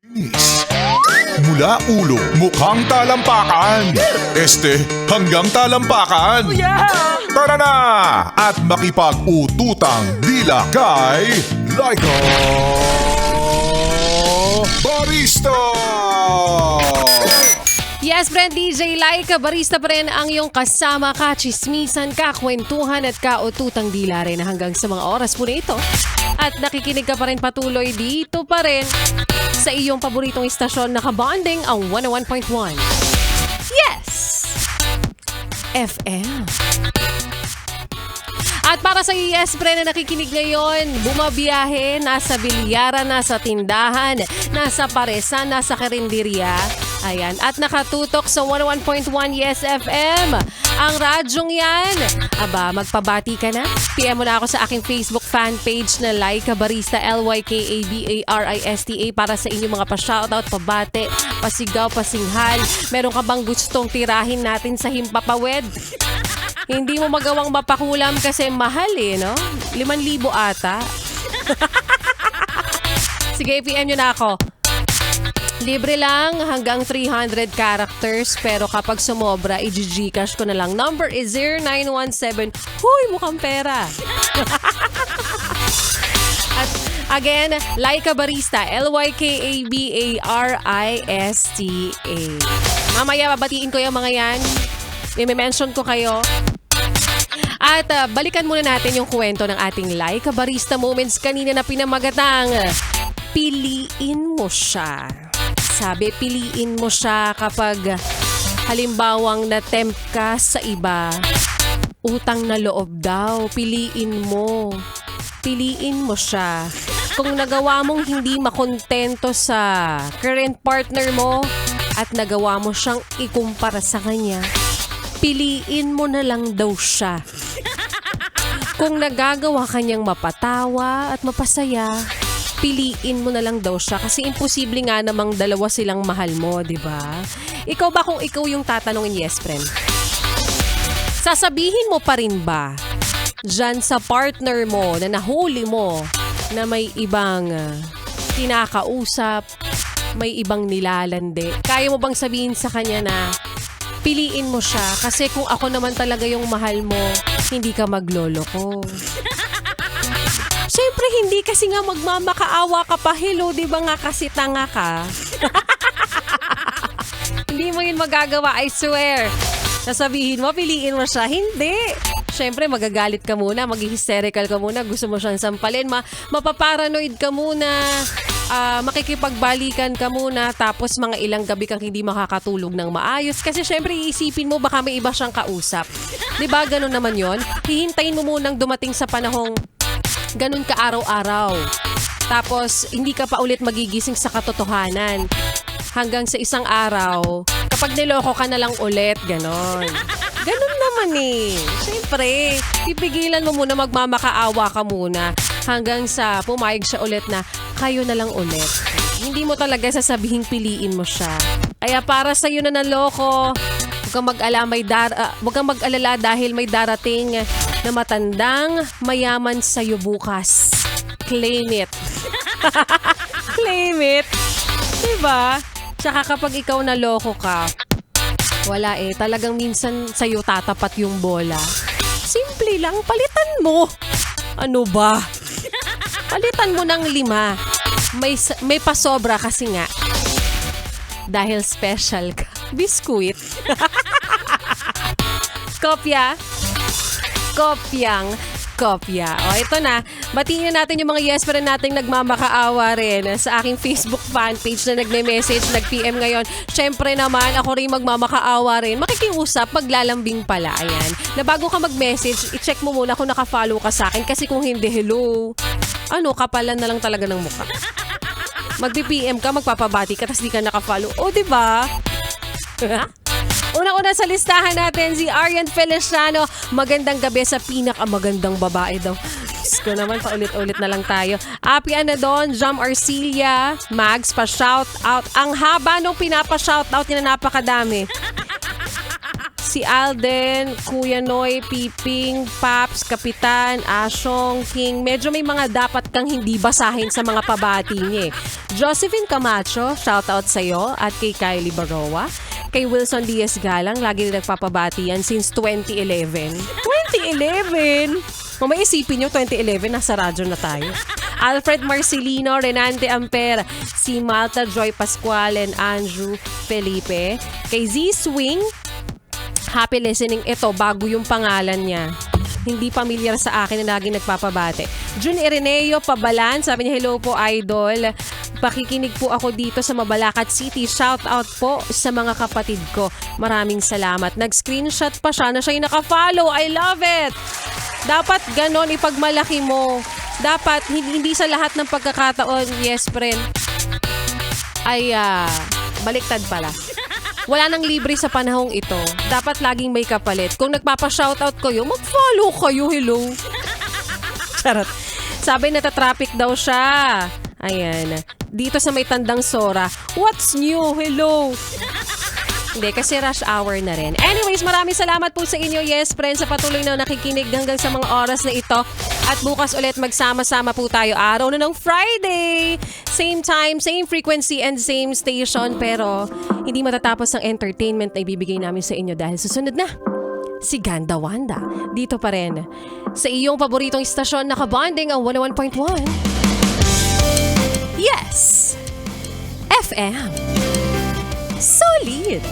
Mula ulo, mukhang talampakan. Hanggang talampakan. Tara na! At makipag-ututang dila kay Laika Barista! Yes, friend, DJ Laika Barista pa rin ang iyong kasama, kachismisan, kakwentuhan at kaututang dila rin hanggang sa mga oras po na ito. At nakikinig ka pa rin patuloy dito pa rin sa iyong paboritong istasyon na kabonding ang 101.1. Yes! FM. At para sa yes, pre, na nakikinig ngayon, bumabiyahe, nasa bilyaran, nasa tindahan, nasa paresan, nasa karinderya. Ayan, at nakatutok sa 101.1 Yes FM. Ang radyong yan. Aba, magpabati ka na? PM mo na ako sa aking Facebook fan page na Laika Barista, LYKABARISTA para sa inyong mga pa-shoutout, pabate, pasigaw, pasinghal. Meron ka bang gustong tirahin natin sa Himpapawed? Hindi mo magawang mapakulam kasi mahal no? 5,000 ata. Sige, PM nyo na ako. Libre lang hanggang 300 characters pero kapag sumobra, i-Gcash ko na lang. Number is 0917. Huy, mukhang pera. At again, Laika Barista, LYKABARISTA. Mamaya babatiin ko yung mga yan. I-mention ko kayo. At balikan muna natin yung kwento ng ating Laika Barista Moments kanina na pinamagatang piliin mo siya. Sabi, piliin mo siya kapag halimbawang na-tempt ka sa iba. Utang na loob daw, piliin mo. Piliin mo siya. Kung nagawa mong hindi makontento sa current partner mo at nagawa mo siyang ikumpara sa kanya, piliin mo na lang daw siya. Kung nagagawa kanyang mapatawa at mapasaya, piliin mo na lang daw siya kasi imposible nga namang dalawa silang mahal mo, di ba? Ikaw ba kung ikaw yung tatanungin, yes, friend? Sasabihin mo pa rin ba dyan sa partner mo na nahuli mo na may ibang kinakausap, may ibang nilalande? Kaya mo bang sabihin sa kanya na piliin mo siya kasi kung ako naman talaga yung mahal mo, hindi ka magloloko? Siyempre, hindi kasi nga magmamakaawa ka pa. Hello, di ba nga kasi tanga ka? Hindi mo yun magagawa, I swear. Sasabihin mo, piliin mo siya. Hindi. Siyempre, magagalit ka muna, mag-hysterical ka muna, gusto mo siyang sampalin, mapaparanoid ka muna, makikipagbalikan ka muna, tapos mga ilang gabi kang hindi makakatulog ng maayos. Kasi syempre, iisipin mo baka may iba siyang kausap. Diba, ganun naman yon? Hihintayin mo munang dumating sa panahong ganun ka araw-araw. Tapos, hindi ka pa ulit magigising sa katotohanan. Hanggang sa isang araw, kapag niloko ka na lang ulit, ganon. Ganon naman Siyempre, pipigilan mo muna, magmamakaawa ka muna. Hanggang sa pumayag siya ulit na, kayo na lang ulit. Hindi mo talaga sasabihing piliin mo siya. Kaya para sa'yo na naloko, huwag kang mag-alala dahil may darating na matandang mayaman sa'yo bukas. Claim it. Claim it. Diba? Tsaka kapag ikaw naloko ka, wala talagang minsan sa'yo tatapat yung bola. Simple lang, palitan mo. Ano ba? Palitan mo ng 5. May pasobra kasi nga. Dahil special ka. Biskuit. Kopya. Kopyang kopya. O, ito na. Batiin natin yung mga yes pa rin nating nagmamakaawa rin sa aking Facebook fan page na nagme-message, nag-PM ngayon. Siyempre naman, ako rin magmamakaawa rin. Makikiusap, maglalambing pala. Ayan. Na bago ka mag-message, i-check mo muna kung naka-follow ka sa akin. Kasi kung hindi, hello. Kapalan na lang talaga ng mukha. Mag-PM ka, magpapabati ka, tapos di ka naka-follow. O, diba? Una-una sa listahan natin, si Arian Feliciano. Magandang gabi sa pinakamagandang babae daw. Diyos ko naman, paulit-ulit na lang tayo. Apian na doon, Jam Arcilia, Mags, pa-shoutout. Ang haba nung pinapa-shoutout niya na napakadami. Si si Alden, Kuya Noy, Piping, Paps, Kapitan, Asyong, King. Medyo may mga dapat kang hindi basahin sa mga pabati niya. Josephine Camacho, shoutout sa'yo. At kay Kylie Baroa. Kay Wilson Diaz Galang, lagi na nagpapabati yan since 2011. 2011? Kung may isipin nyo, 2011, nasa radyo na tayo. Alfred Marcelino, Renante Amper, si Malta Joy Pascual and Andrew Felipe. Kay Z-Swing, happy listening. Ito, bago yung pangalan niya. Hindi pamilyar sa akin na laging nagpapabate. Jun Ireneo Pabalan, sabi niya, hello po idol. Pakikinig po ako dito sa Mabalacat City. Shout out po sa mga kapatid ko. Maraming salamat. Nag-screenshot pa siya na siya yung nakafollow. I love it! Dapat ganon ipagmalaki mo. Dapat hindi sa lahat ng pagkakataon, yes friend, ay baliktad pala. Wala nang libre sa panahong ito. Dapat laging may kapalit. Kung nagpapa-shoutout kayo, mag-follow kayo. Hello. Charot. Sabi nata-traffic daw siya. Ayan. Dito sa may Tandang Sora. What's new? Hello. Hindi, kasi rush hour na rin. Anyways, maraming salamat po sa inyo, yes friends, sa patuloy na nakikinig hanggang sa mga oras na ito. At bukas ulit magsama-sama po tayo araw na ng Friday. Same time, same frequency, and same station. Pero hindi matatapos ang entertainment na ibibigay namin sa inyo dahil susunod na si Ganda Wanda. Dito pa rin sa iyong paboritong istasyon, nakabonding ang 101.1. Yes! FM. Solid!